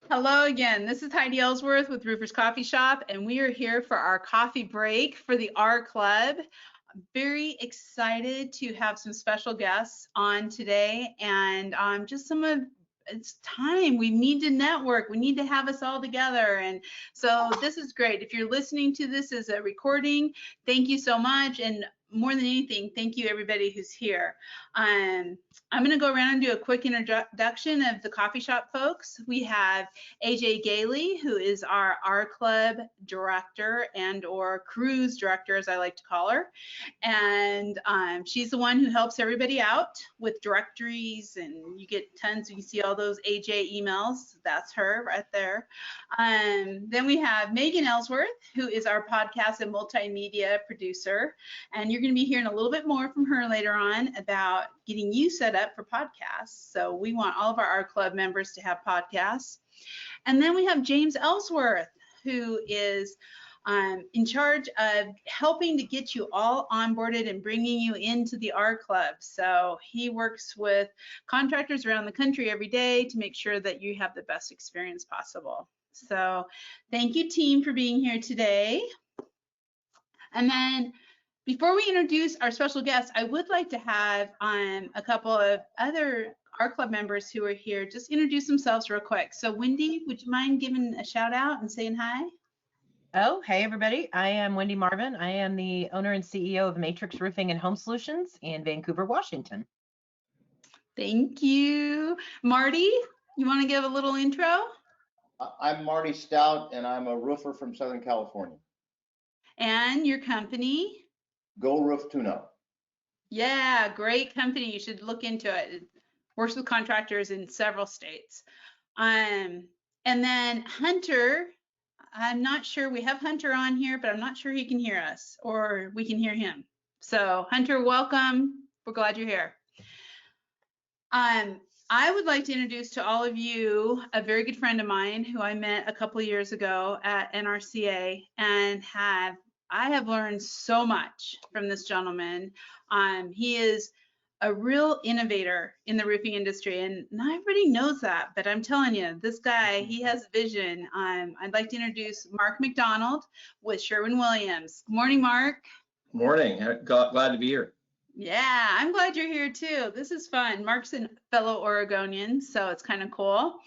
Hello again. This is Heidi Ellsworth with Roofer's Coffee Shop, and we are here for our coffee break for the R Club. Very excited to have some special guests on today, and just some of it's time. We need to network. We need to have us all together. And so this is great. If you're listening to this as a recording, thank you so much. And more than anything, thank you everybody who's here. I'm going to go around and do a quick introduction of the coffee shop folks. We have AJ Gailey, who is our R Club director and or cruise director, as I like to call her. And she's the one who helps everybody out with directories, and you get tons. You can see all those AJ emails. That's her right there. Then we have Megan Ellsworth, who is our podcast and multimedia producer. And you're going to be hearing a little bit more from her later on about getting you set up for podcasts. So we want all of our club members to have podcasts. And then we have James Ellsworth, who is in charge of helping to get you all onboarded and bringing you into the R Club. So he works with contractors around the country every day to make sure that you have the best experience possible. So thank you, team, for being here today. And then before we introduce our special guests, I would like to have a couple of other R Club members who are here just introduce themselves real quick. So Wendy, would you mind giving a shout out and saying hi? Oh, hey everybody. I am Wendy Marvin. I am the owner and CEO of Matrix Roofing and Home Solutions in Vancouver, Washington. Thank you. Marty, you want to give a little intro? I'm Marty Stout, and I'm a roofer from Southern California. And your company? Go Roof Tune-Up. Yeah, great company. You should look into it. It works with contractors in several states. And then Hunter, I'm not sure, we have Hunter on here, but I'm not sure he can hear us or we can hear him. So Hunter, welcome. We're glad you're here. I would like to introduce to all of you a very good friend of mine who I met a couple of years ago at NRCA, and I have learned so much from this gentleman. He is a real innovator in the roofing industry, and not everybody knows that, but I'm telling you, this guy, he has vision. I'd like to introduce Mark Mcdonald with Sherwin-Williams. Good morning, Mark. Morning. Glad to be here. Yeah, I'm glad you're here too. This is fun. Mark's a fellow Oregonian, so it's kind of cool.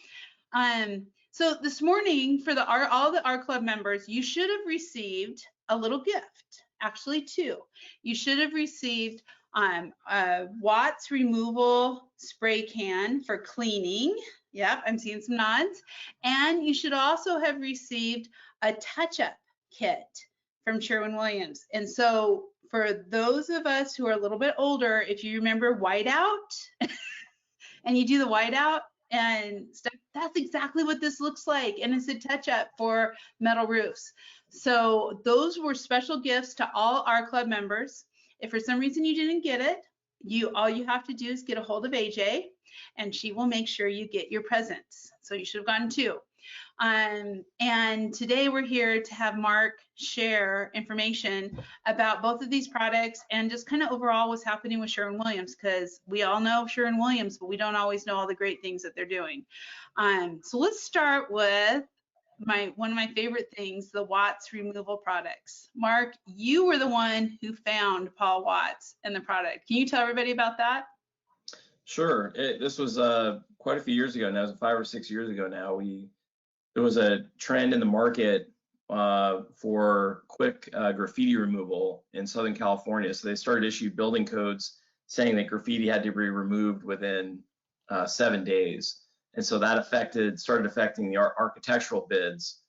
So this morning, for all the R Club members, you should have received a little gift, actually two. You should have received a Watts removal spray can for cleaning. Yep, I'm seeing some nods. And you should also have received a touch-up kit from Sherwin-Williams. And so for those of us who are a little bit older, if you remember whiteout and you do the whiteout and stuff, that's exactly what this looks like. And it's a touch-up for metal roofs. So those were special gifts to all our club members. If for some reason you didn't get it, all you have to do is get a hold of AJ and she will make sure you get your presents. So you should have gotten two. And today we're here to have Mark share information about both of these products and just kind of overall what's happening with Sherwin-Williams, because we all know Sherwin-Williams, but we don't always know all the great things that they're doing. So let's start with one of my favorite things, the Watts removal products. Mark, you were the one who found Paul Watts and the product. Can you tell everybody about that? Sure. This was quite a few years ago now. It was 5 or 6 years ago now. There was a trend in the market for quick graffiti removal in Southern California. So they started issuing building codes saying that graffiti had to be removed within 7 days. And so that started affecting the architectural bids.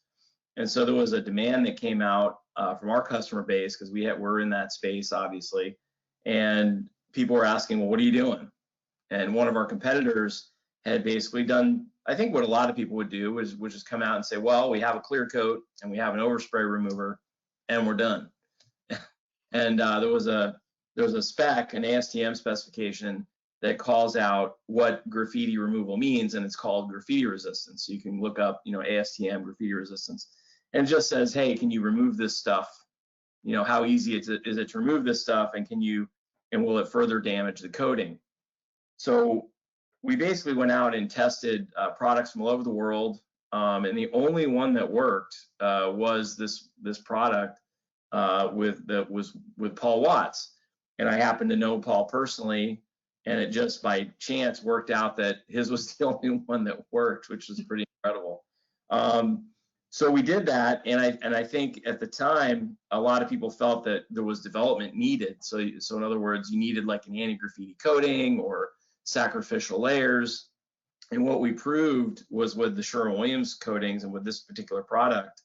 And so there was a demand that came out from our customer base, because we're in that space, obviously. And people were asking, well, what are you doing? And one of our competitors had basically done, I think what a lot of people would do is just come out and say, well, we have a clear coat and we have an overspray remover and we're done. And there was a spec, an ASTM specification that calls out what graffiti removal means, and it's called graffiti resistance. So you can look up, ASTM graffiti resistance, and it just says, hey, can you remove this stuff? How easy is it to remove this stuff, and will it further damage the coating? So we basically went out and tested products from all over the world, and the only one that worked was this product that was with Paul Watts. And I happened to know Paul personally, and it just by chance worked out that his was the only one that worked, which was pretty incredible. So we did that, and I think at the time a lot of people felt that there was development needed. So in other words, you needed like an anti-graffiti coating or sacrificial layers. And what we proved was with the Sherwin-Williams coatings and with this particular product,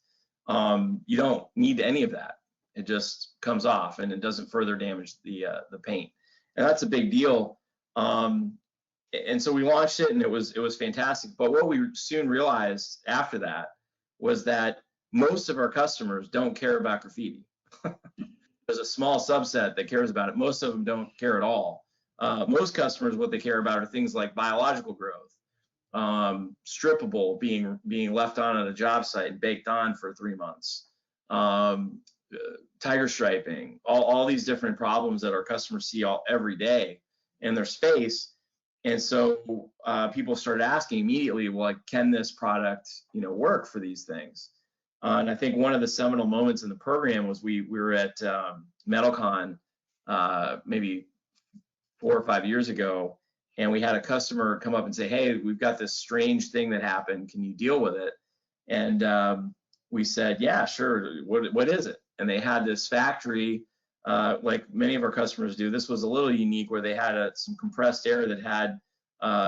you don't need any of that. It just comes off and it doesn't further damage the paint, and that's a big deal. And so we launched it, and it was fantastic. But what we soon realized after that was that most of our customers don't care about graffiti. There's a small subset that cares about it. Most of them don't care at all. Most customers, what they care about are things like biological growth, strippable, being left on at a job site and baked on for 3 months, tiger striping, all these different problems that our customers see every day in their space. And so people started asking immediately, well, like, can this product, work for these things? And I think one of the seminal moments in the program was we were at MetalCon maybe 4 or 5 years ago, and we had a customer come up and say, hey, we've got this strange thing that happened. Can you deal with it? And we said, yeah, sure. What is it? And they had this factory, like many of our customers do. This was a little unique, where they had some compressed air that had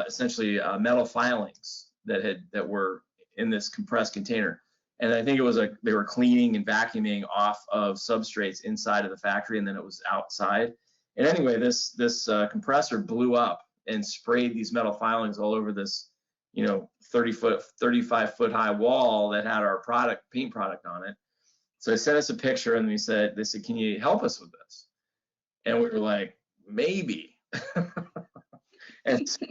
essentially metal filings that were in this compressed container. And I think it was they were cleaning and vacuuming off of substrates inside of the factory, and then it was outside. And anyway, this compressor blew up and sprayed these metal filings all over this, 35 foot high wall that had our paint product on it. So they sent us a picture, and they said, can you help us with this? And we were like, maybe. And so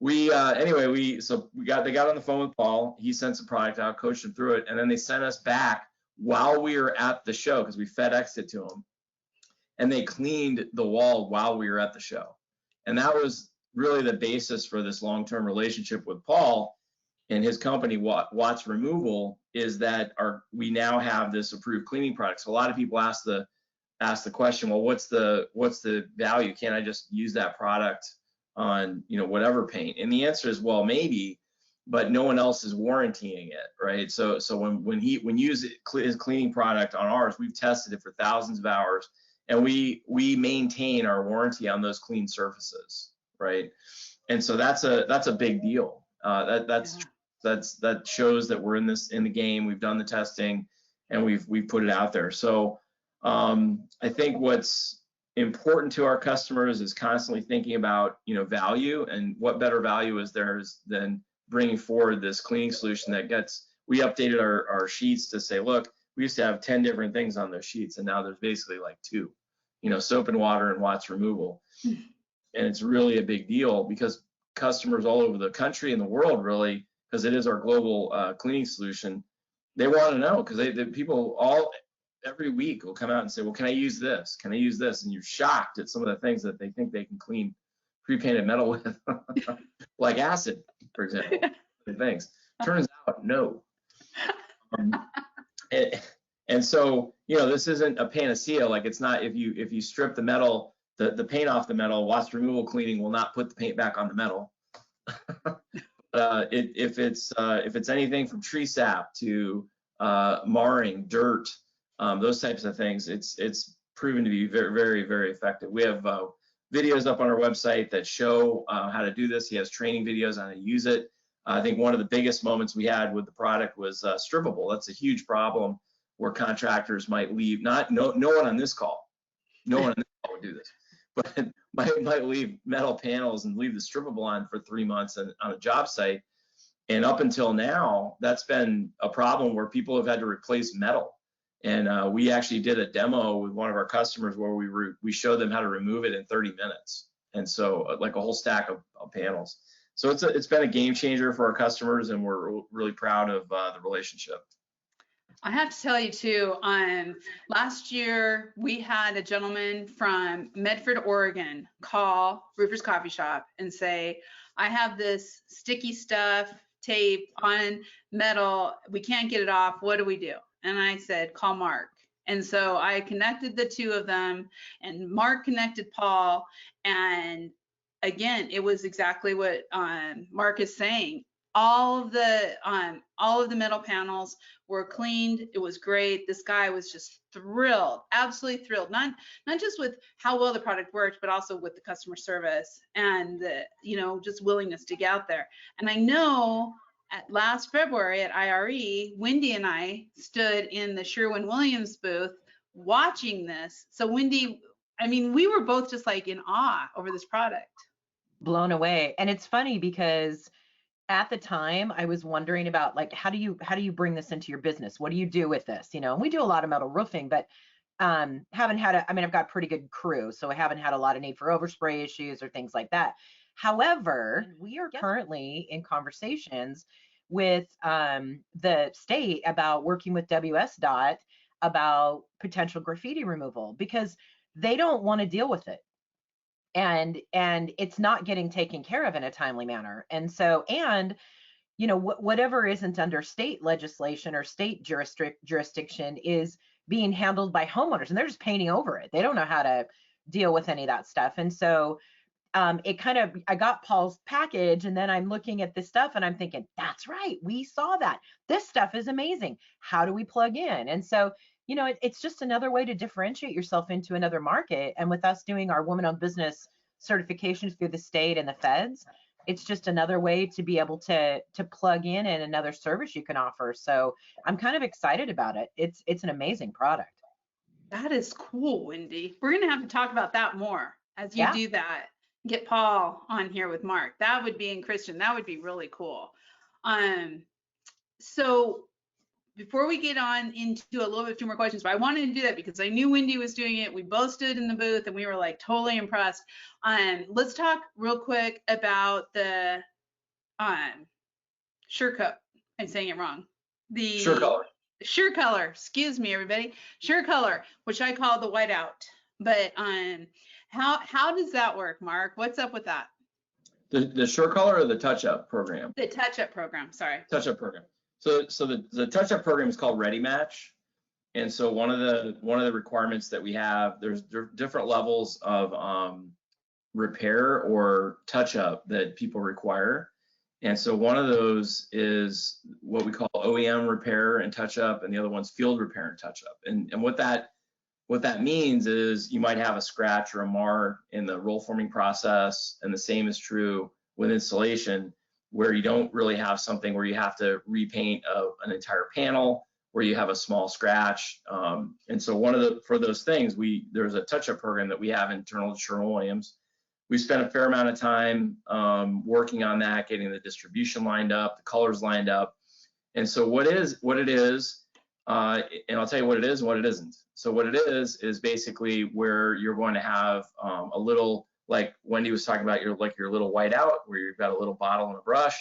they got on the phone with Paul. He sent some product out, coached him through it, and then they sent us back while we were at the show, because we FedExed it to them, and they cleaned the wall while we were at the show. And that was really the basis for this long-term relationship with Paul and his company, Watts Removal, is that we now have this approved cleaning product. So a lot of people ask the question, well, what's the value? Can't I just use that product on whatever paint? And the answer is, well, maybe, but no one else is warrantying it, right? So when you use his cleaning product on ours, we've tested it for thousands of hours, and we maintain our warranty on those clean surfaces, right? And so that's a big deal. That shows that we're in the game. We've done the testing, and we've put it out there. So I think what's important to our customers is constantly thinking about value, and what better value is there than bringing forward this cleaning solution we updated our sheets to say, look, we used to have 10 different things on those sheets, and now there's basically like 2, soap and water and Watts Removal. And it's really a big deal, because customers all over the country and the world, really, because it is our global cleaning solution, they want to know, because people every week will come out and say, well, can I use this? Can I use this? And you're shocked at some of the things that they think they can clean pre-painted metal with, like acid, for example. Things. Turns out, no. And so, this isn't a panacea. Like, it's not, if you strip the metal, the paint off the metal, Watts Removal cleaning will not put the paint back on the metal. If it's anything from tree sap to marring, dirt, those types of things, it's proven to be very, very, very effective. We have videos up on our website that show how to do this. He has training videos on how to use it. I think one of the biggest moments we had with the product was strippable. That's a huge problem, where contractors might leave. No one on this call, would do this, but might leave metal panels and leave the strippable on for 3 months on a job site. And up until now, that's been a problem where people have had to replace metal. And we actually did a demo with one of our customers where we showed them how to remove it in 30 minutes. And so like a whole stack of panels. So it's been a game changer for our customers, and we're really proud of the relationship. I have to tell you too, last year we had a gentleman from Medford, Oregon call Roofer's Coffee Shop and say, I have this sticky stuff tape on metal. We can't get it off. What do we do? And I said, call Mark. And so I connected the two of them, and Mark connected Paul. And again, it was exactly what Mark is saying. All of the metal panels were cleaned. It was great. This guy was just thrilled, absolutely thrilled. Not just with how well the product worked, but also with the customer service and the, just willingness to get out there. And I know at last February at IRE, Wendy and I stood in the Sherwin-Williams booth watching this. So Wendy, I mean, we were both just like in awe over this product. Blown away. And it's funny because at the time I was wondering about, like, how do you bring this into your business? What do you do with this? And we do a lot of metal roofing, but haven't had I've got a pretty good crew, so I haven't had a lot of need for overspray issues or things like that. However, we are currently in conversations with the state about working with WSDOT about potential graffiti removal, because they don't want to deal with it. And it's not getting taken care of in a timely manner. And so, whatever isn't under state legislation or state jurisdiction is being handled by homeowners, and they're just painting over it. They don't know how to deal with any of that stuff. And so I got Paul's package, and then I'm looking at this stuff and I'm thinking, that's right, we saw that. This stuff is amazing. How do we plug in? And so, it's just another way to differentiate yourself into another market. And with us doing our woman-owned business certifications through the state and the feds, it's just another way to be able to plug in and another service you can offer. So I'm kind of excited about it. It's an amazing product. That is cool, Wendy. We're going to have to talk about that more as you do that. Get Paul on here with Mark. That would be, in Christian, that would be really cool. So before we get on into a little bit few more questions, but I wanted to do that because I knew Wendy was doing it. We both stood in the booth and we were like totally impressed. Let's talk real quick about the SureCoat. I'm saying it wrong. The SureColor. Excuse me, everybody. SureColor, which I call the whiteout. But how does that work, Mark? What's up with that? The SureColor or the touch-up program? The touch-up program. Sorry. Touch-up program. So the touch-up program is called Ready Match, and so one of the requirements that we have, there's different levels of repair or touch-up that people require, and so one of those is what we call OEM repair and touch-up, and the other one's field repair and touch-up. And what that means is you might have a scratch or a mar in the roll forming process, and the same is true with installation, where you don't really have something where you have to repaint an entire panel, where you have a small scratch. And so for those things, there's a touch-up program that we have internal to Sherwin-Williams. We spent a fair amount of time working on that, getting the distribution lined up, the colors lined up. And so what it is, and I'll tell you what it is and what it isn't. So what it is basically where you're going to have a little, like Wendy was talking about, your little whiteout, where you've got a little bottle and a brush,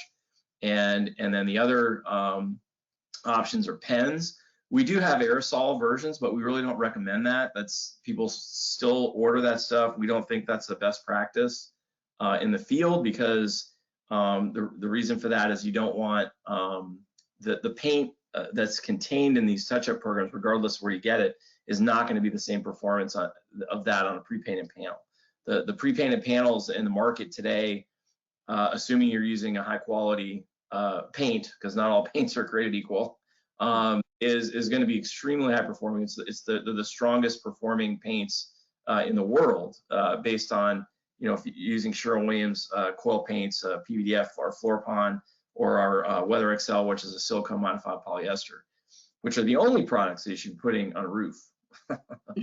and then the other options are pens. We do have aerosol versions, but we really don't recommend that. People still order that stuff. We don't think that's the best practice in the field, because the reason for that is you don't want the paint that's contained in these touch-up programs, regardless of where you get it, is not going to be the same performance of that on a pre-painted panel. The pre-painted panels in the market today, assuming you're using a high quality paint, because not all paints are created equal, is going to be extremely high performing. It's the strongest performing paints in the world, based on, if you're using Sherwin-Williams coil paints, PVDF, our Floorpond, or our Weather XL, which is a silicone modified polyester, which are the only products that you should be putting on a roof.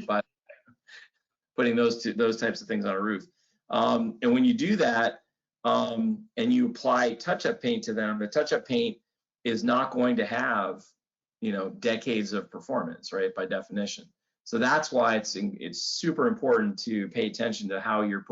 But putting those types of things on a roof. And when you do that, and you apply touch-up paint to them, the touch-up paint is not going to have, decades of performance, right, by definition. So that's why it's super important to pay attention to how you're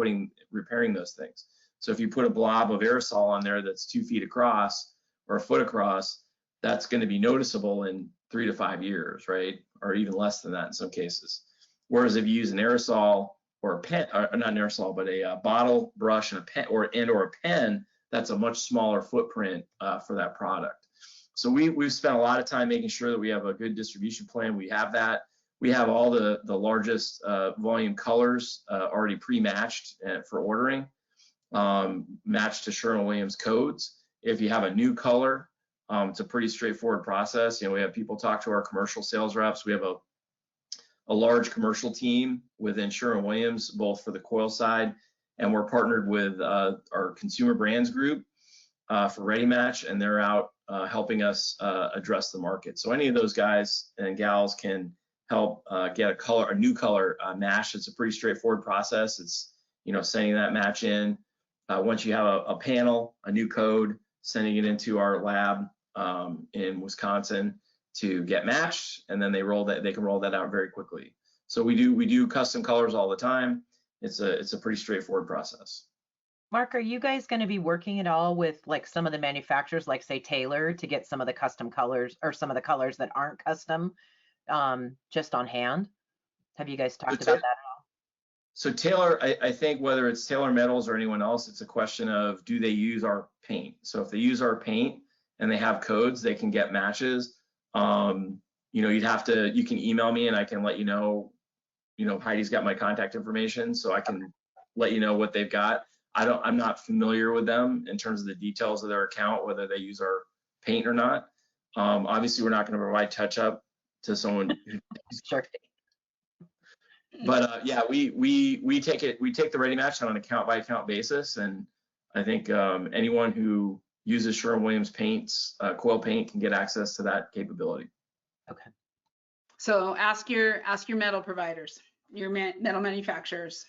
repairing those things. So if you put a blob of aerosol on there that's 2 feet across or a foot across, that's going to be noticeable in 3 to 5 years, right, or even less than that in some cases. Whereas if you use an aerosol or a pen, or not an aerosol, but a bottle, brush, and a pen, or a pen that's a much smaller footprint for that product. So we've spent a lot of time making sure that we have a good distribution plan. We have that. We have all the largest volume colors already pre-matched for ordering, matched to Sherwin-Williams codes. If you have a new color, it's a pretty straightforward process. We have people talk to our commercial sales reps. We have a large commercial team within Sherwin-Williams, both for the coil side, and we're partnered with our consumer brands group for Ready Match, and they're out helping us address the market. So any of those guys and gals can help get a new color matched. It's a pretty straightforward process. It's sending that match in. Once you have a panel, a new code, sending it into our lab in Wisconsin to get matched, and then they can roll that out very quickly. So we do custom colors all the time. It's a pretty straightforward process. Mark, are you guys going to be working at all with like some of the manufacturers, like say Taylor, to get some of the custom colors or some of the colors that aren't custom just on hand? Have you guys talked about that at all? So Taylor, I think whether it's Taylor Metals or anyone else, it's a question of, do they use our paint? So if they use our paint and they have codes, they can get matches. You can email me and I can let you know, Heidi's got my contact information, so I can let you know what they've got. I'm not familiar with them in terms of the details of their account, whether they use our paint or not. Obviously we're not going to provide touch-up to someone. Sure. But yeah, we take the Ready Match on an account by account basis, and I think anyone who uses Sherwin-Williams paints, coil paint, can get access to that capability. Okay. So ask your metal providers, your metal manufacturers.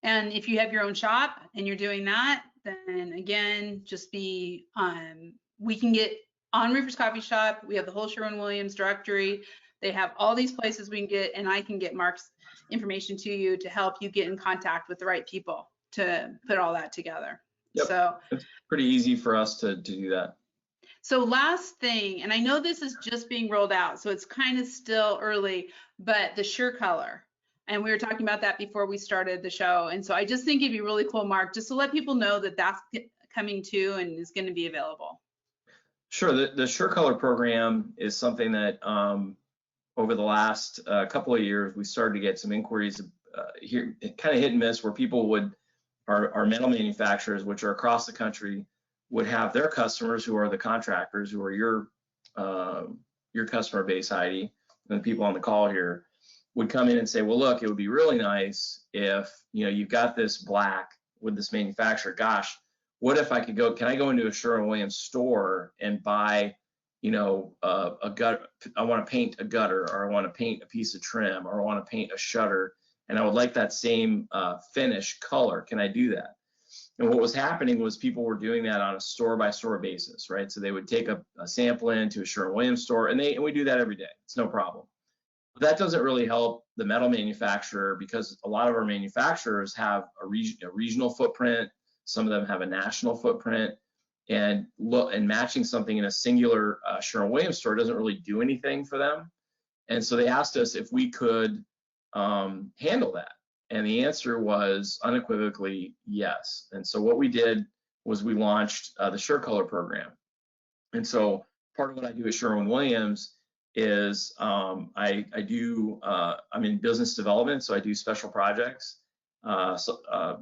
And if you have your own shop and you're doing that, then again, just we can get on Roofers Coffee Shop. We have the whole Sherwin-Williams directory. They have all these places we can get, and I can get Mark's information to you to help you get in contact with the right people to put all that together. Yep. So it's pretty easy for us to do that. So last thing, and I know this is just being rolled out, so it's kind of still early, but the Sure color. And we were talking about that before we started the show. And so I just think it'd be really cool, Mark, just to let people know that that's coming too and is going to be available. Sure. The Sure Color program is something that over the last couple of years, we started to get some inquiries here, kind of hit and miss, where people our metal manufacturers, which are across the country, would have their customers who are the contractors, who are your customer base, Heidi, and the people on the call here, would come in and say, well, look, it would be really nice if, you've got this black with this manufacturer. Gosh, what if I could can I go into a Sherwin-Williams store and buy, a gut, I want to paint a gutter, or I want to paint a piece of trim, or I want to paint a shutter, and I would like that same finish color. Can I do that? And what was happening was people were doing that on a store-by-store basis, right? So they would take a sample into a Sherwin-Williams store, and we do that every day. It's no problem. But that doesn't really help the metal manufacturer, because a lot of our manufacturers have a regional footprint. Some of them have a national footprint, and matching something in a singular Sherwin-Williams store doesn't really do anything for them. And so they asked us if we could handle that. And the answer was unequivocally yes. And so what we did was we launched the Sure Color program. And so part of what I do at Sherwin-Williams is I'm in business development, so I do special projects,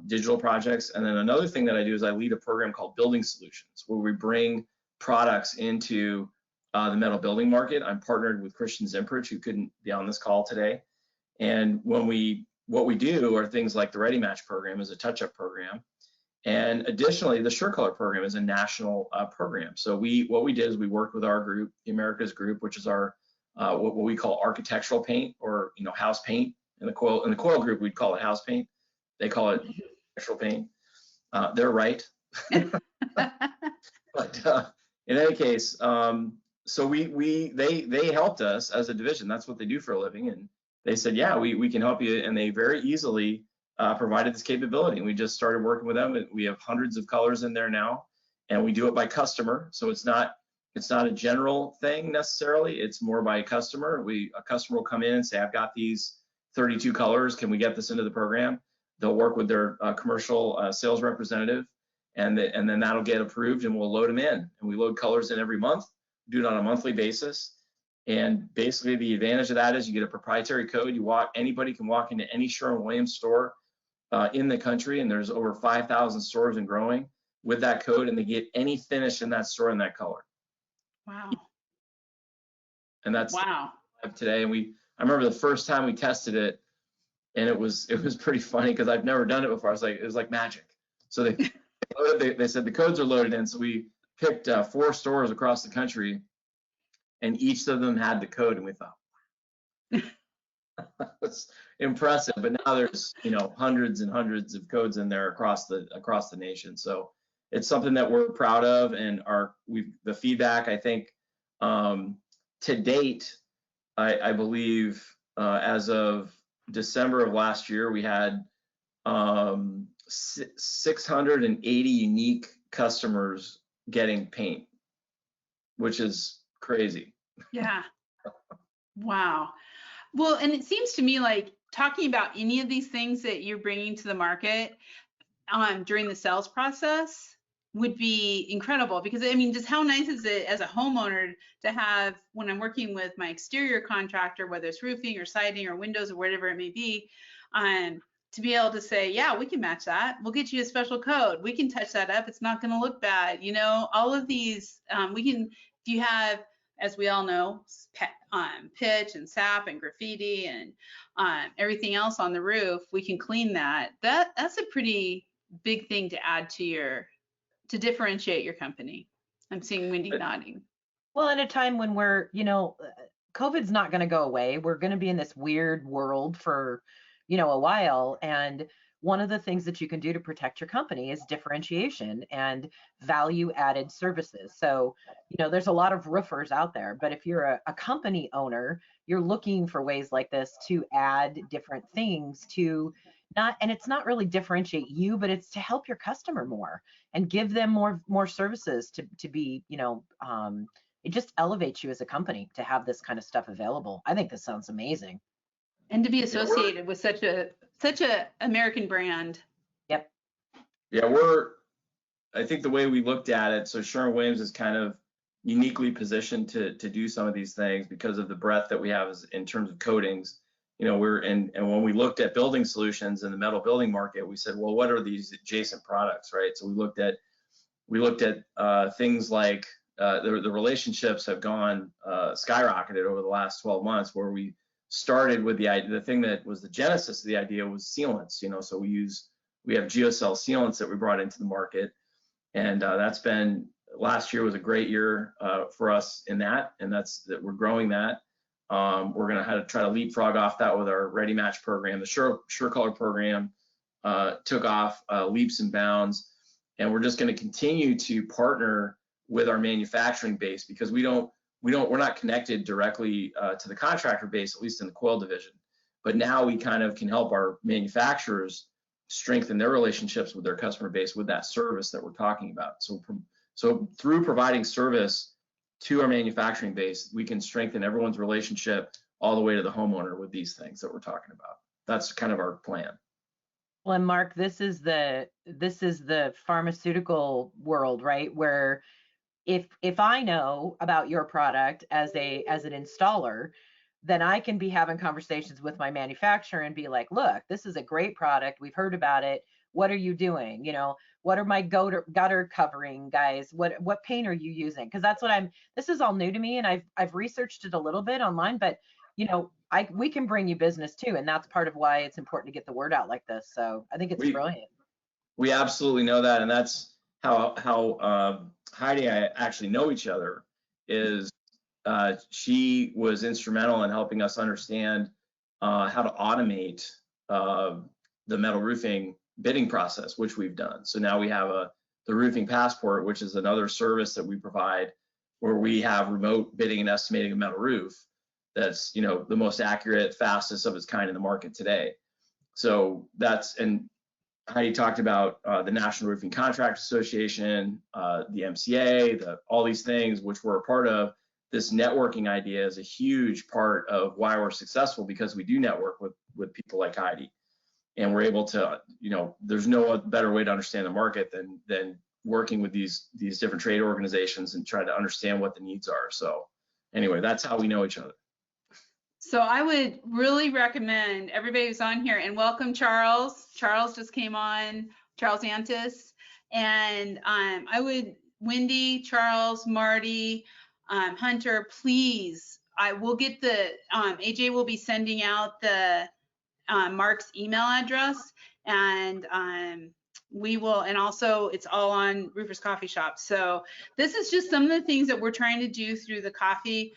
digital projects. And then another thing that I do is I lead a program called Building Solutions, where we bring products into the metal building market. I'm partnered with Christian Zimprich, who couldn't be on this call today. And what we do are things like the Ready Match program is a touch-up program. And additionally, the Sure Color program is a national program. So what we did is we worked with our group, the Americas group, which is our what we call architectural paint, or house paint. In the coil group, we'd call it house paint. They call it architectural paint. They're right. But in any case, so they helped us as a division. That's what they do for a living, and they said, yeah, we can help you, and they very easily provided this capability. And we just started working with them. We have hundreds of colors in there now, and we do it by customer. So it's not a general thing necessarily. It's more by customer. A customer will come in and say, I've got these 32 colors. Can we get this into the program? They'll work with their commercial sales representative, and then that'll get approved, and we'll load them in. And we load colors in every month, do it on a monthly basis. And basically the advantage of that is you get a proprietary code. Anybody can walk into any Sherwin-Williams store in the country, and there's over 5,000 stores and growing with that code, and they get any finish in that store in that color. Wow. And that's wow. Today. And I remember the first time we tested it, and it was pretty funny because I've never done it before. It was like magic. So they said the codes are loaded in. So we picked 4 stores across the country, and each of them had the code, and we thought, that's impressive. But now there's hundreds and hundreds of codes in there across the nation. So it's something that we're proud of, and the feedback, I think, to date, I believe as of December of last year, we had 680 unique customers getting paint, which is crazy. Yeah. Wow. Well, and it seems to me like talking about any of these things that you're bringing to the market during the sales process would be incredible, because I mean, just how nice is it as a homeowner to have, when I'm working with my exterior contractor, whether it's roofing or siding or windows or whatever it may be, to be able to say, yeah, we can match that. We'll get you a special code. We can touch that up. It's not going to look bad. All of these, if you have, as we all know, pitch and sap and graffiti and everything else on the roof, we can clean that. That's a pretty big thing to add to differentiate your company. I'm seeing Wendy nodding. Well, in a time when COVID's not going to go away. We're going to be in this weird world for, a while. And one of the things that you can do to protect your company is differentiation and value added services. So, there's a lot of roofers out there, but if you're a company owner, you're looking for ways like this to add different things and it's not really differentiate you, but it's to help your customer more and give them more services to be, it just elevates you as a company to have this kind of stuff available. I think this sounds amazing. And to be associated with such a American brand. Yep. Yeah, I think the way we looked at it, so Sherwin-Williams is kind of uniquely positioned to do some of these things because of the breadth that we have in terms of coatings. And when we looked at building solutions in the metal building market, we said, well, what are these adjacent products, right? So we looked at things like the relationships have gone skyrocketed over the last 12 months, where we started with the thing that was the genesis of the idea was sealants. So we have geocell sealants that we brought into the market, and last year was a great year for us in that, and that we're growing that. We're going to try to leapfrog off that with our Ready Match program. The Sure Color program took off leaps and bounds, and we're just going to continue to partner with our manufacturing base, because we're not connected directly to the contractor base, at least in the coil division. But now we kind of can help our manufacturers strengthen their relationships with their customer base with that service that we're talking about. So through providing service to our manufacturing base, we can strengthen everyone's relationship all the way to the homeowner with these things that we're talking about. That's kind of our plan. Well, and Mark, this is the pharmaceutical world, right? Where if I know about your product as an installer, then I can be having conversations with my manufacturer and be like, look, this is a great product. We've heard about it. What are you doing? What are my gutter covering, guys? What paint are you using? Because this is all new to me, and I've researched it a little bit online, but we can bring you business too, and that's part of why it's important to get the word out like this. So I think it's brilliant. We absolutely know that, and that's how Heidi and I actually know each other. Is she was instrumental in helping us understand how to automate the metal roofing bidding process, which we've done. So now we have the Roofing Passport, which is another service that we provide, where we have remote bidding and estimating a metal roof that's the most accurate, fastest of its kind in the market today. So and Heidi talked about the National Roofing Contractors Association, the MCA, all these things which we're a part of. This networking idea is a huge part of why we're successful, because we do network with people like Heidi. and we're able to, there's no better way to understand the market than working with these different trade organizations and try to understand what the needs are. So anyway, that's how we know each other. So I would really recommend everybody who's on here, and welcome Charles. Charles just came on, Charles Antis. And Wendy, Charles, Marty, Hunter, please, I will get AJ will be sending out the Mark's email address, and we will, and also it's all on Roofer's Coffee Shop. So this is just some of the things that we're trying to do through the coffee,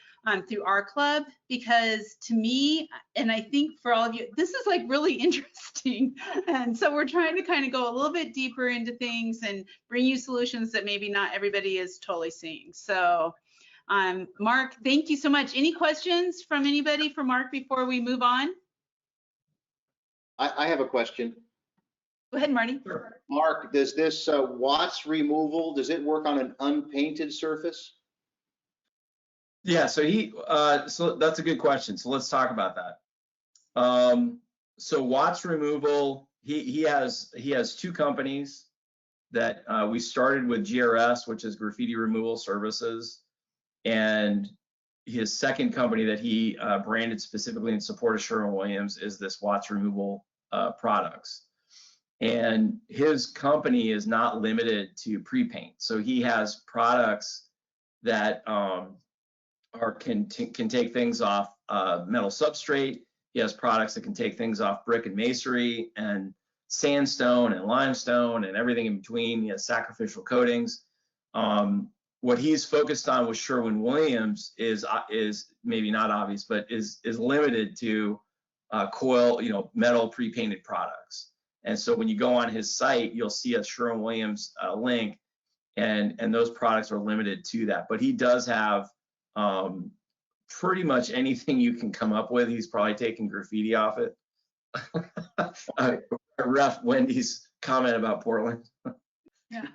through our club, because to me, and I think for all of you, this is like really interesting. And so we're trying to kind of go a little bit deeper into things and bring you solutions that maybe not everybody is totally seeing. So Mark, thank you so much. Any questions from anybody for Mark before we move on? I have a question. Go ahead, Marty. Sure. Mark, does this watts removal, does it work on an unpainted surface? Yeah, so so that's a good question. So let's talk about that. So watts removal, he has two companies that we started with, GRS, which is Graffiti Removal Services, and his second company that he branded specifically in support of Sherwin-Williams is this watts removal products. And his company is not limited to pre-paint. So he has products that can take things off metal substrate. He has products that can take things off brick and masonry and sandstone and limestone and everything in between. He has sacrificial coatings. What he's focused on with Sherwin-Williams is maybe not obvious, but is limited to coil, metal pre-painted products. And so when you go on his site, you'll see a Sherwin-Williams link, and those products are limited to that. But he does have pretty much anything you can come up with. He's probably taking graffiti off it. Ref Wendy's comment about Portland. Yeah.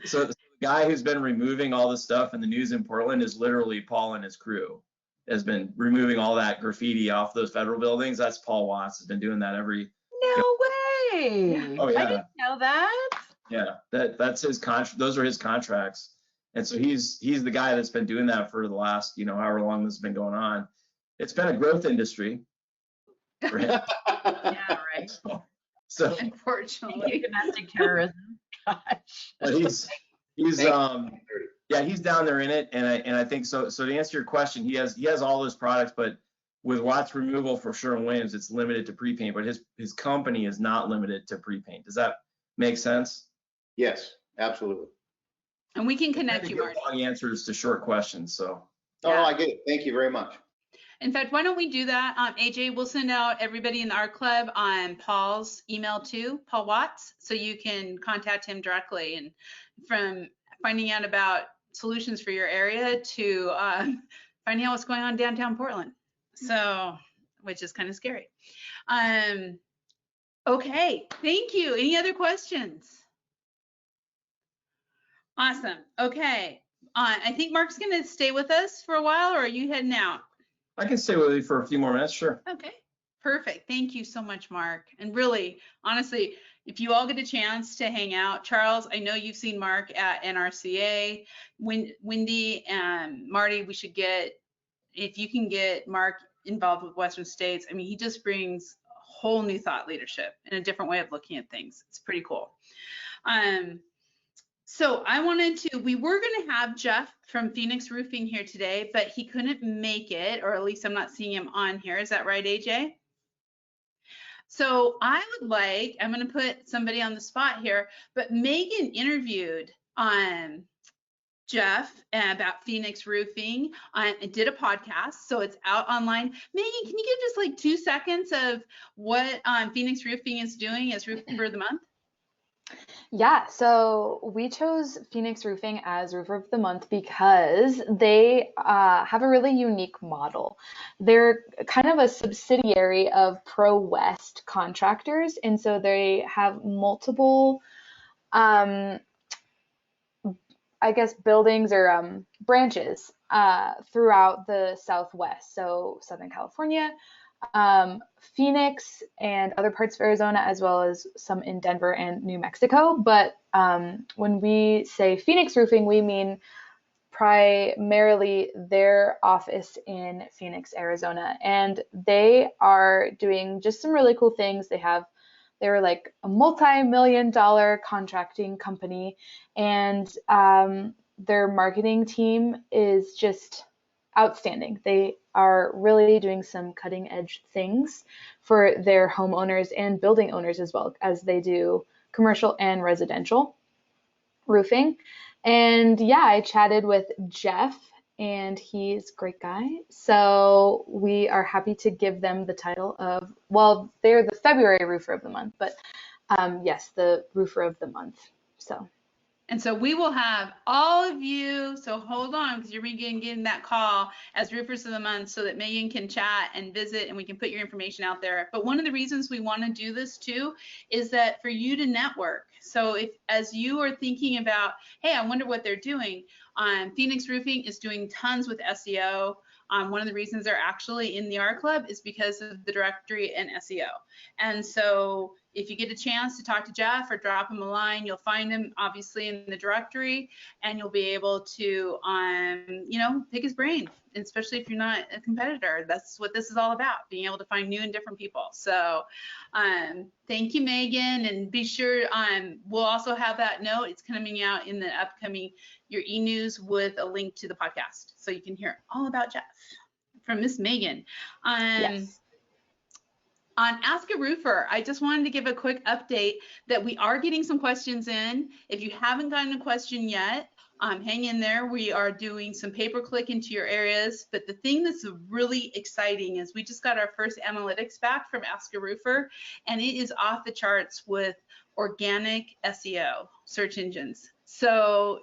So the guy who's been removing all the stuff in the news in Portland is literally Paul and his crew. Has been removing all that graffiti off those federal buildings. That's Paul Watts. Has been doing that every. No way. Oh yeah. I didn't know that. Yeah, that's his contract. Those are his contracts. And so he's the guy that's been doing that for the last, however long this has been going on. It's been a growth industry for him. Yeah, right. So Unfortunately. Domestic terrorism. Gosh. but he's down there in it, and I think so to answer your question, he has all those products, but with watts removal for Sherwin-Williams, it's limited to pre-paint, but his company is not limited to pre-paint. Does that make sense? Yes, absolutely. And we can connect you, Marty. Long answers to short questions, so. Oh, Yeah. I get it. Thank you very much. In fact, why don't we do that? AJ, we'll send out everybody in the art club on Paul's email too, Paul Watts, so you can contact him directly, and from finding out about solutions for your area to finding out what's going on downtown Portland. So, which is kind of scary. Okay, thank you. Any other questions? Awesome. Okay. I think Mark's going to stay with us for a while, or are you heading out? I can stay with you for a few more minutes, sure. Okay, perfect. Thank you so much, Mark. And really, honestly, if you all get a chance to hang out, Charles, I know you've seen Mark at NRCA. Wendy and Marty, if you can get Mark involved with Western States, I mean, he just brings a whole new thought leadership and a different way of looking at things. It's pretty cool. So we were going to have Jeff from Phoenix Roofing here today, but he couldn't make it, or at least I'm not seeing him on here. Is that right, AJ? So I'm going to put somebody on the spot here, but Megan interviewed Jeff about Phoenix Roofing and did a podcast, so it's out online. Megan, can you give just like 2 seconds of what Phoenix Roofing is doing as Roofer of the Month? Yeah, so we chose Phoenix Roofing as Roofer of the Month because they have a really unique model. They're kind of a subsidiary of Pro West Contractors, and so they have multiple, buildings or branches throughout the Southwest. So Southern California, Phoenix and other parts of Arizona, as well as some in Denver and New Mexico. But when we say Phoenix Roofing, we mean primarily their office in Phoenix, Arizona. And they are doing just some really cool things. They're like a multi-million-dollar contracting company, and their marketing team is just outstanding. They are really doing some cutting edge things for their homeowners and building owners, as well as they do commercial and residential roofing. And yeah, I chatted with Jeff, and he's a great guy. So we are happy to give them the title of, well, they're the February Roofer of the Month, but yes, the Roofer of the Month. So. And so we will have all of you, so hold on, because you're getting that call as Roofers of the Month so that Megan can chat and visit and we can put your information out there. But one of the reasons we want to do this too is that for you to network. So if, as you are thinking about, hey, I wonder what they're doing, Phoenix Roofing is doing tons with SEO. One of the reasons they're actually in the R Club is because of the directory and SEO. And so if you get a chance to talk to Jeff or drop him a line, you'll find him obviously in the directory, and you'll be able to, pick his brain, especially if you're not a competitor. That's what this is all about, being able to find new and different people. So thank you, Megan, and be sure we'll also have that note. It's coming out in the upcoming, your e-news with a link to the podcast, so you can hear all about Jeff from Miss Megan. Yes. On Ask a Roofer, I just wanted to give a quick update that we are getting some questions in. If you haven't gotten a question yet, hang in there. We are doing some pay-per-click into your areas. But the thing that's really exciting is we just got our first analytics back from Ask a Roofer, and it is off the charts with organic SEO, search engines. So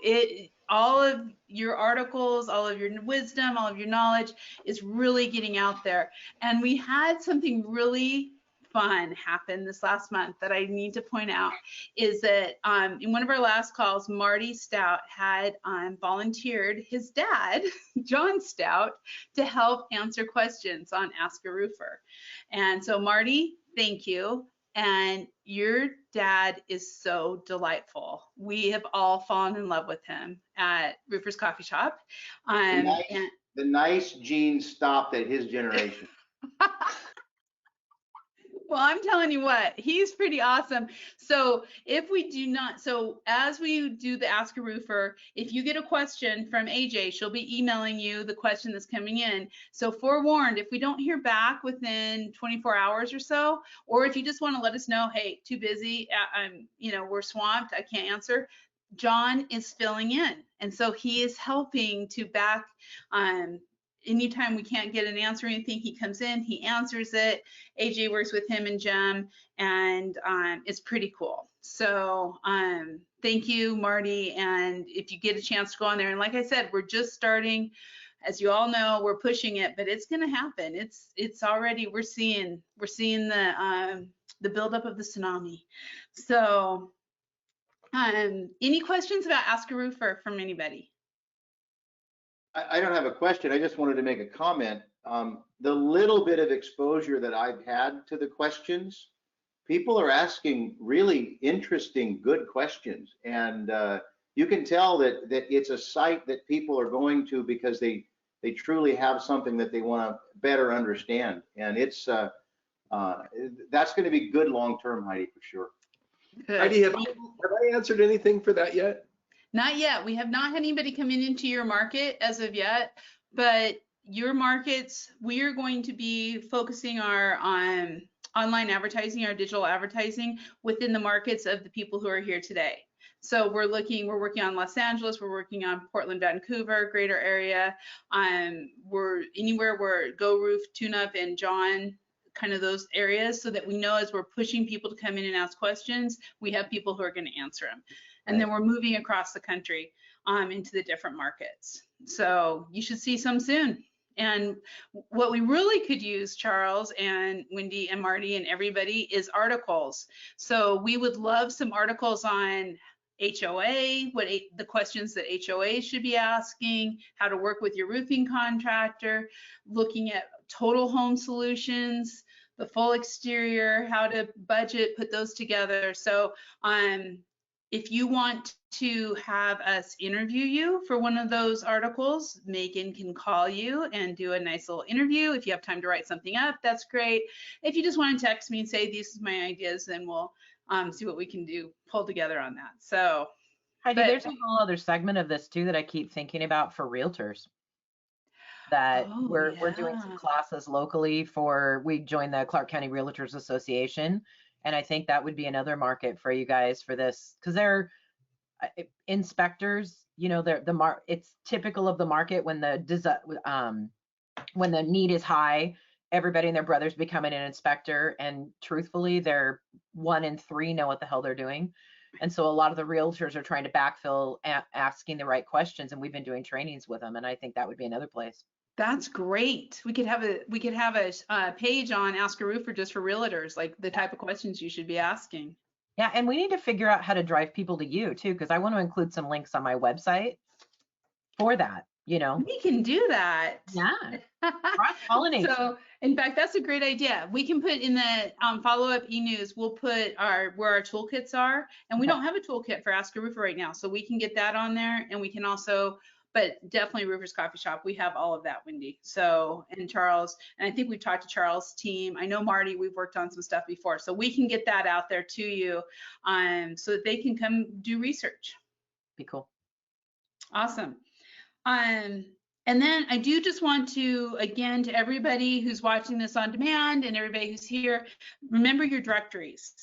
all of your articles, all of your wisdom, all of your knowledge is really getting out there. And we had something really fun happen this last month that I need to point out, is that in one of our last calls, Marty Stout had volunteered his dad, John Stout, to help answer questions on Ask a Roofer. And so Marty, thank you. And your dad is so delightful. We have all fallen in love with him at Roofer's Coffee Shop. The nice genes stopped at his generation. Well, I'm telling you what, he's pretty awesome. So if we do not, so as we do the Ask a Roofer, if you get a question from AJ, she'll be emailing you the question that's coming in. So forewarned, if we don't hear back within 24 hours or so, or if you just want to let us know, hey, too busy, we're swamped, I can't answer, John is filling in. And so he is helping to back, anytime we can't get an answer or anything, he comes in, he answers it. AJ works with him and Jem, and it's pretty cool. So thank you, Marty. And if you get a chance to go on there, and like I said, we're just starting. As you all know, we're pushing it, but it's going to happen. It's already, we're seeing the buildup of the tsunami. So any questions about Ask a Roofer from anybody? I don't have a question. I just wanted to make a comment. The little bit of exposure that I've had to the questions, people are asking really interesting, good questions. And you can tell that it's a site that people are going to because they truly have something that they want to better understand. And it's that's going to be good long-term, Heidi, for sure. Good. Heidi, have I answered anything for that yet? Not yet. We have not had anybody come into your market as of yet, but your markets, we are going to be focusing our online advertising, our digital advertising within the markets of the people who are here today. So we're working on Los Angeles, we're working on Portland, Vancouver, greater area. We're anywhere where Go Roof, Tune Up, and John, kind of those areas, so that we know as we're pushing people to come in and ask questions, we have people who are going to answer them. And then we're moving across the country into the different markets. So you should see some soon. And what we really could use, Charles and Wendy and Marty and everybody, is articles. So we would love some articles on HOA, the questions that HOA should be asking, how to work with your roofing contractor, looking at total home solutions, the full exterior, how to budget, put those together. So if you want to have us interview you for one of those articles, Megan can call you and do a nice little interview. If you have time to write something up, that's great. If you just want to text me and say, these are my ideas, then we'll see what we can do, pull together on that. So Heidi, there's a whole other segment of this too that I keep thinking about for realtors. That we're doing some classes locally we joined the Clark County Realtors Association, and I think that would be another market for you guys for this, because they're inspectors, you know, it's typical of the market when the need is high, everybody and their brother's becoming an inspector, and truthfully, they're 1 in 3 know what the hell they're doing. And so a lot of the realtors are trying to backfill asking the right questions, and we've been doing trainings with them, and I think that would be another place. That's great. We could have a page on Ask a Roofer just for realtors, like the type of questions you should be asking. Yeah, and we need to figure out how to drive people to you too, because I want to include some links on my website for that, you know. We can do that. Yeah. Cross-pollinate. So, in fact, that's a great idea. We can put in the follow-up e-news, we'll put where our toolkits are, and we don't have a toolkit for Ask a Roofer right now, so we can get that on there, and we can also, but definitely Roofer's Coffee Shop, we have all of that, Wendy. So, and Charles, and I think we've talked to Charles' team. I know Marty, we've worked on some stuff before, so we can get that out there to you so that they can come do research. Be cool. Awesome. And then I do just want to, again, to everybody who's watching this on demand and everybody who's here, remember your directories.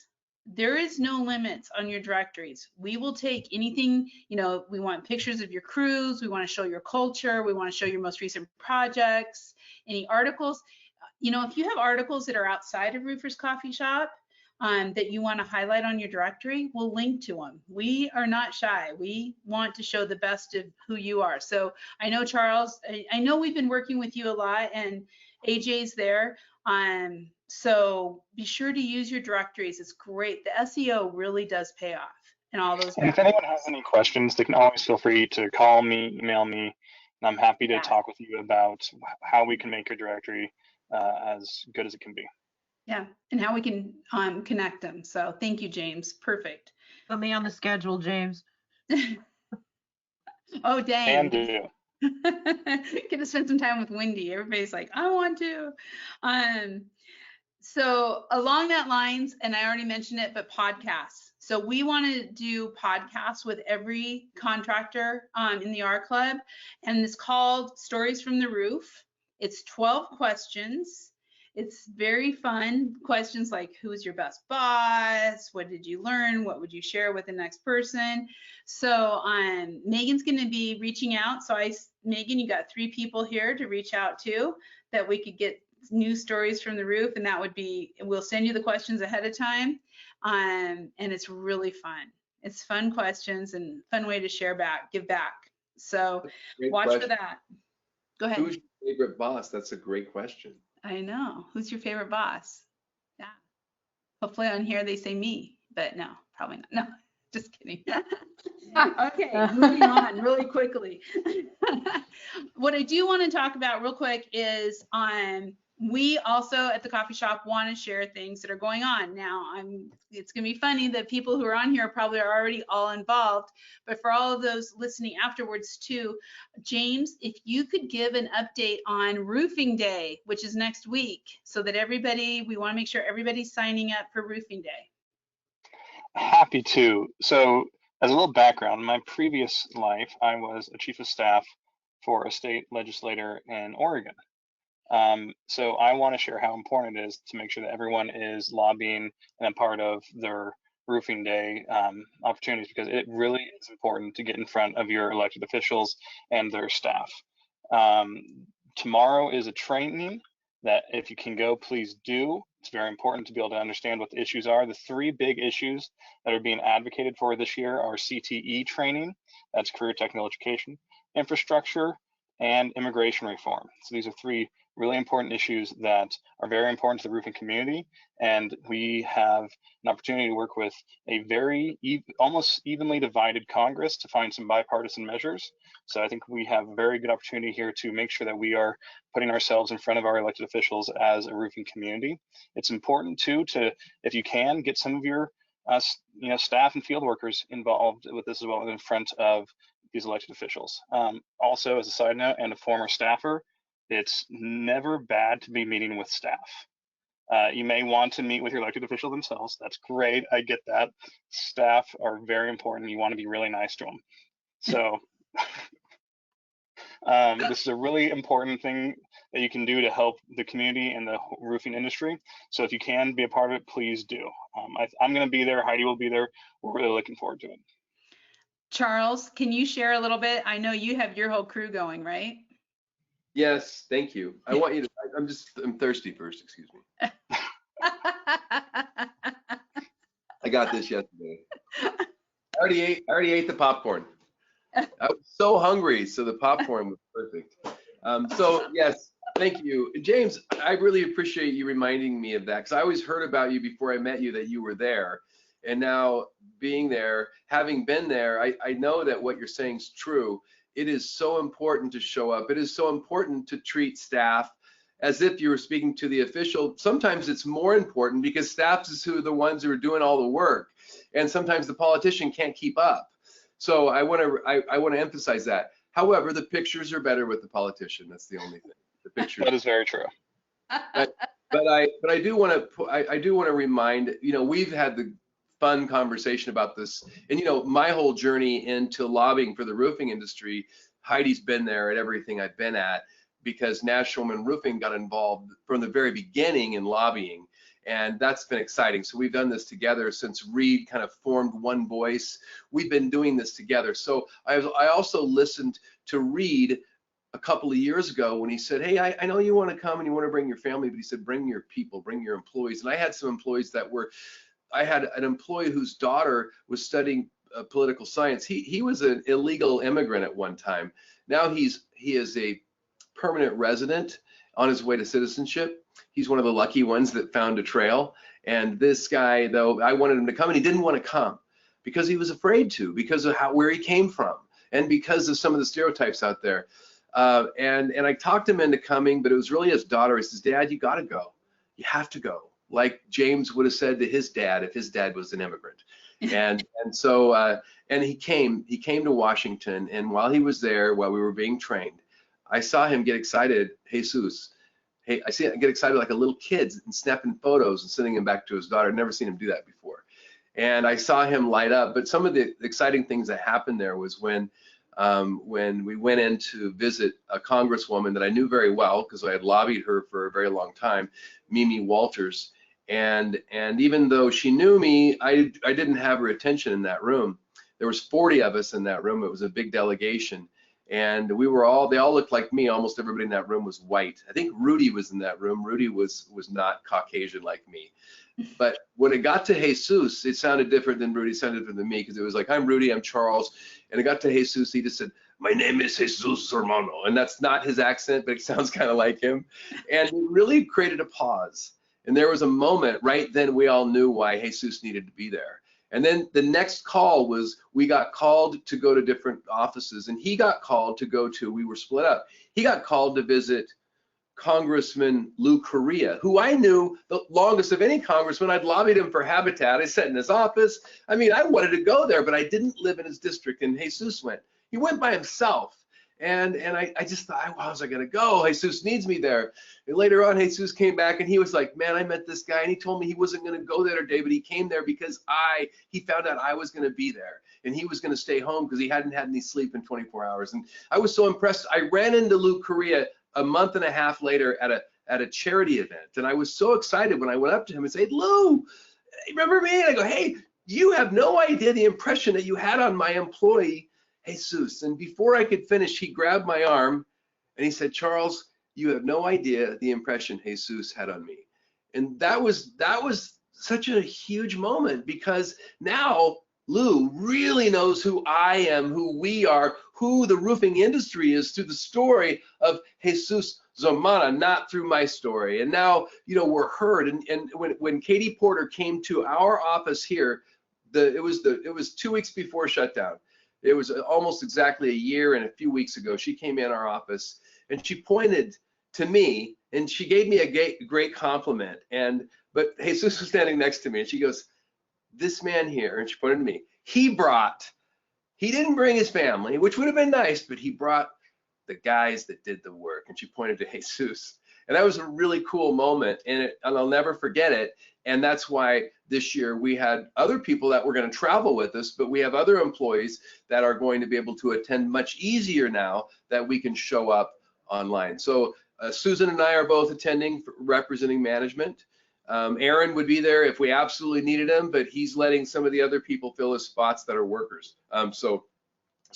There is no limits on your directories. We will take anything, you know, we want pictures of your crews, we want to show your culture, we want to show your most recent projects, any articles. You know, if you have articles that are outside of Roofer's Coffee Shop that you want to highlight on your directory, we'll link to them. We are not shy. We want to show the best of who you are. So I know, Charles, I know we've been working with you a lot, and AJ's there. So be sure to use your directories. It's great. The SEO really does pay off and all those. And if anyone has any questions, they can always feel free to call me, email me, and I'm happy to talk with you about how we can make your directory as good as it can be. Yeah, and how we can connect them. So thank you, James. Perfect. Put me on the schedule, James. Oh, dang. And do. Gonna spend some time with Wendy. Everybody's like, I want to. So along that lines, and I already mentioned it, but podcasts. So we want to do podcasts with every contractor in the R Club, and it's called Stories from the Roof. It's 12 questions. It's very fun. Questions like, who is your best boss? What did you learn? What would you share with the next person? So Megan's going to be reaching out. So Megan, you got 3 people here to reach out to that we could get new stories from the roof, and that would be, we'll send you the questions ahead of time. And it's really fun. It's fun questions and fun way to share back, give back. So watch for that. Go ahead. Who's your favorite boss? That's a great question. I know. Who's your favorite boss? Yeah. Hopefully on here they say me, but no, probably not. No, just kidding. Okay, moving on really quickly. What I do want to talk about real quick is we also at the coffee shop want to share things that are going on. Now, it's going to be funny that people who are on here probably are already all involved, but for all of those listening afterwards too, James, if you could give an update on Roofing Day, which is next week, so that we want to make sure everybody's signing up for Roofing Day. Happy to. So as a little background, in my previous life, I was a chief of staff for a state legislator in Oregon. So I want to share how important it is to make sure that everyone is lobbying and a part of their Roofing Day opportunities, because it really is important to get in front of your elected officials and their staff. Tomorrow is a training that if you can go, please do. It's very important to be able to understand what the issues are. The 3 big issues that are being advocated for this year are CTE training, that's career technical education, infrastructure, and immigration reform. So these are 3 really important issues that are very important to the roofing community. And we have an opportunity to work with a very almost evenly divided Congress to find some bipartisan measures. So I think we have a very good opportunity here to make sure that we are putting ourselves in front of our elected officials as a roofing community. It's important too to, if you can, get some of your staff and field workers involved with this as well in front of these elected officials. Also, as a side note, and a former staffer, it's never bad to be meeting with staff. You may want to meet with your elected official themselves. That's great. I get that. Staff are very important. You want to be really nice to them. So this is a really important thing that you can do to help the community and the roofing industry. So if you can be a part of it, please do. I'm going to be there. Heidi will be there. We're really looking forward to it. Charles, can you share a little bit? I know you have your whole crew going, right? Yes, thank you. I want you to, I'm thirsty first, excuse me. I got this yesterday. I already ate the popcorn. I was so hungry, so the popcorn was perfect. So yes, thank you. James, I really appreciate you reminding me of that, because I always heard about you before I met you that you were there. And now being there, having been there, I know that what you're saying is true. It is so important to show up. It is so important to treat staff as if you were speaking to the official. Sometimes it's more important because staff is the ones who are doing all the work, and sometimes the politician can't keep up. So I want to emphasize that. However, the pictures are better with the politician. That's the only thing. The pictures. That is very true. But I do want to remind, we've had the fun conversation about this, and my whole journey into lobbying for the roofing industry, Heidi's been there at everything I've been at, because National Women Roofing got involved from the very beginning in lobbying, and that's been exciting. So we've done this together since Reed kind of formed One Voice. We've been doing this together. So I also listened to Reed a couple of years ago when he said, hey, I know you want to come and you want to bring your family, but he said, bring your people, bring your employees. And I had some employees I had an employee whose daughter was studying political science. He was an illegal immigrant at one time. Now he is a permanent resident on his way to citizenship. He's one of the lucky ones that found a trail. And this guy, though, I wanted him to come, and he didn't want to come because he was afraid to, because of where he came from, and because of some of the stereotypes out there. And I talked him into coming, but it was really his daughter. He says, Dad, you got to go. You have to go. Like James would have said to his dad if his dad was an immigrant. And so he came to Washington, and while he was there, while we were being trained, I saw him get excited, Jesus. Hey, I see him get excited like a little kid and snapping photos and sending them back to his daughter. I'd never seen him do that before. And I saw him light up. But some of the exciting things that happened there was when we went in to visit a congresswoman that I knew very well because I had lobbied her for a very long time, Mimi Walters. And even though she knew me, I didn't have her attention in that room. There was 40 of us in that room. It was a big delegation. And they all looked like me. Almost everybody in that room was white. I think Rudy was in that room. Rudy was not Caucasian like me. But when it got to Jesus, it sounded different than Rudy. It sounded different than me, because it was like, I'm Rudy, I'm Charles. And it got to Jesus, he just said, my name is Jesus Hermano. And that's not his accent, but it sounds kind of like him. And it really created a pause. And there was a moment right then we all knew why Jesus needed to be there. And then the next call was, we got called to go to different offices, and he got called to go to, we were split up. He got called to visit Congressman Lou Correa, who I knew the longest of any congressman. I'd lobbied him for Habitat. I sat in his office. I mean, I wanted to go there, but I didn't live in his district, and Jesus went. He went by himself. And I just thought, wow, how's I gonna go? Jesus needs me there. And later on, Jesus came back and he was like, man, I met this guy and he told me he wasn't gonna go there today, but he came there because he found out I was gonna be there and he was gonna stay home because he hadn't had any sleep in 24 hours. And I was so impressed. I ran into Lou Correa a month and a half later at a charity event. And I was so excited when I went up to him and said, Lou, remember me? And I go, hey, you have no idea the impression that you had on my employee, Jesus. And before I could finish, he grabbed my arm and he said, Charles, you have no idea the impression Jesus had on me. And that was such a huge moment, because now Lou really knows who I am, who we are, who the roofing industry is, through the story of Jesus Zomana, not through my story. And now, you know, we're heard. And when Katie Porter came to our office here, it was 2 weeks before shutdown. It was almost exactly a year and a few weeks ago. She came in our office and she pointed to me and she gave me a great compliment. But Jesus was standing next to me and she goes, "This man here," and she pointed to me, he didn't bring his family, which would have been nice, but he brought the guys that did the work. And she pointed to Jesus. And that was a really cool moment, and I'll never forget it. And that's why this year we had other people that were going to travel with us, but we have other employees that are going to be able to attend much easier now that we can show up online. So Susan and I are both attending, representing management. Aaron would be there if we absolutely needed him, but he's letting some of the other people fill his spots that are workers. So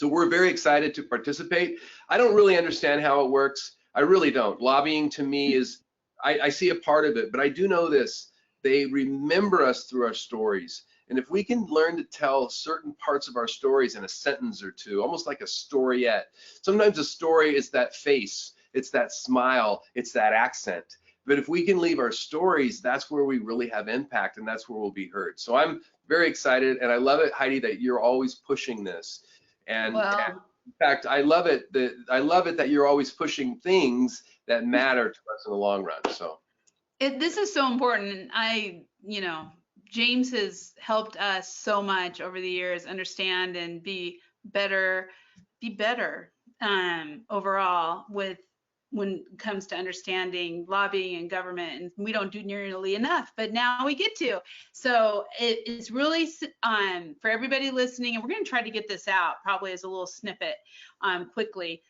we're very excited to participate. I don't really understand how it works. I really don't. Lobbying to me is, I see a part of it, but I do know this. They remember us through our stories. And if we can learn to tell certain parts of our stories in a sentence or two, almost like a storiette. Sometimes a story is that face, it's that smile, it's that accent. But if we can leave our stories, that's where we really have impact, and that's where we'll be heard. So I'm very excited, and I love it, Heidi, that you're always pushing this. And in fact, I love it that you're always pushing things that matter to us in the long run. So this is so important. James has helped us so much over the years understand and be better overall when it comes to understanding lobbying and government, and we don't do nearly enough, but now we get to. So it's really for everybody listening, and we're going to try to get this out probably as a little snippet quickly.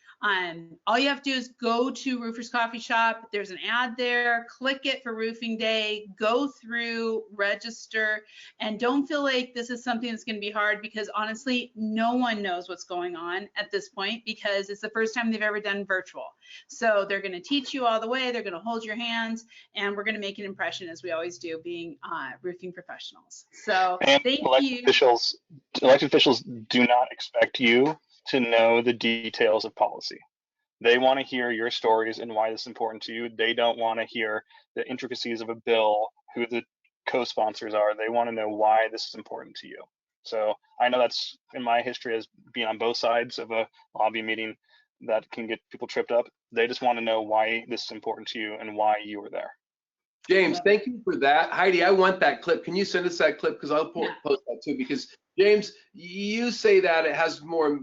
All you have to do is go to Roofers Coffee Shop. There's an ad there. Click it for Roofing Day. Go through, register, and don't feel like this is something that's going to be hard, because honestly, no one knows what's going on at this point because it's the first time they've ever done virtual. So they're going to teach you all the way. They're going to hold your hands, and we're going to make an impression, as we always do, being roofing professionals. So thank you. Elected officials do not expect you to know the details of policy. They want to hear your stories and why this is important to you. They don't want to hear the intricacies of a bill, who the co-sponsors are. They want to know why this is important to you. So I know that's in my history as being on both sides of a lobby meeting that can get people tripped up. They just want to know why this is important to you and why you were there. James, thank you for that. Heidi, I want that clip. Can you send us that clip? Because I'll post that too. Because James, you say that it has more.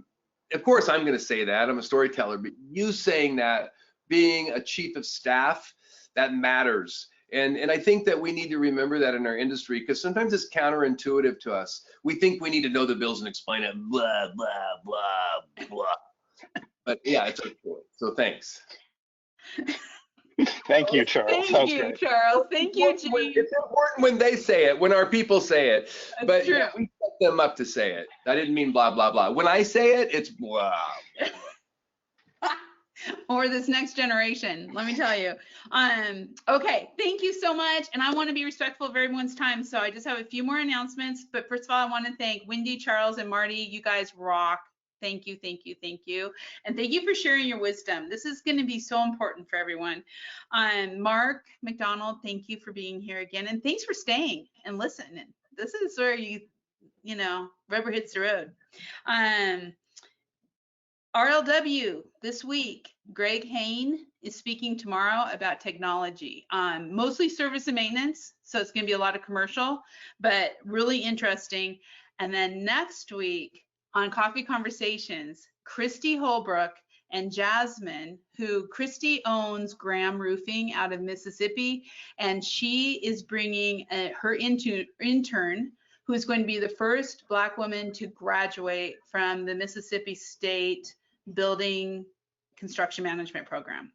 Of course, I'm going to say that. I'm a storyteller, but you saying that, being a chief of staff, that matters. And I think that we need to remember that in our industry, because sometimes it's counterintuitive to us. We think we need to know the bills and explain it, blah, blah, blah, blah. But yeah, it's okay. So thanks. Thank you, Charles. Thank you, Charles. Thank you, James. It's important when they say it, when our people say it. But true. Yeah, we set them up to say it. I didn't mean blah, blah, blah. When I say it, it's blah. Or this next generation, let me tell you. Okay, thank you so much. And I want to be respectful of everyone's time. So I just have a few more announcements. But first of all, I want to thank Wendy, Charles, and Marty. You guys rock. Thank you, thank you, thank you. And thank you for sharing your wisdom. This is going to be so important for everyone. Mark Mcdonald, thank you for being here again. And thanks for staying and listening. This is where you know, rubber hits the road. RLW this week, Greg Hain is speaking tomorrow about technology, mostly service and maintenance. So it's going to be a lot of commercial, but really interesting. And then next week, on Coffee Conversations, Christy Holbrook and Jasmine, who Christy owns Graham Roofing out of Mississippi, and she is bringing her intern, who is going to be the first Black woman to graduate from the Mississippi State Building Construction Management Program.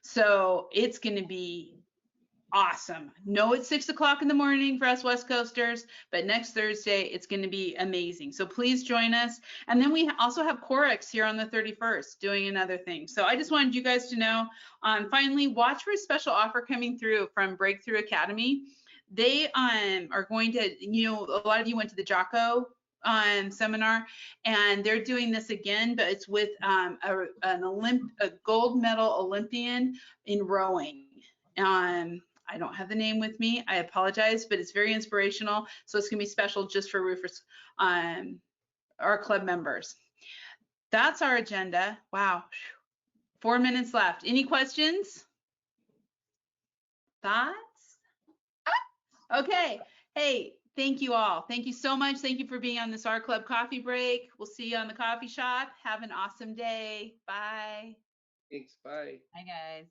So it's going to be awesome. No, it's 6 o'clock in the morning for us West Coasters, but next Thursday, it's going to be amazing. So please join us. And then we also have Corex here on the 31st doing another thing. So I just wanted you guys to know, finally, watch for a special offer coming through from Breakthrough Academy. They are going to, you know, a lot of you went to the Jocko seminar, and they're doing this again, but it's with a gold medal Olympian in rowing. I don't have the name with me. I apologize, but it's very inspirational. So it's gonna be special just for roofers, our club members. That's our agenda. Wow. 4 minutes left. Any questions? Thoughts? Okay. Hey, thank you all. Thank you so much. Thank you for being on this Our Club coffee break. We'll see you on the coffee shop. Have an awesome day. Bye. Thanks. Bye. Hi, guys.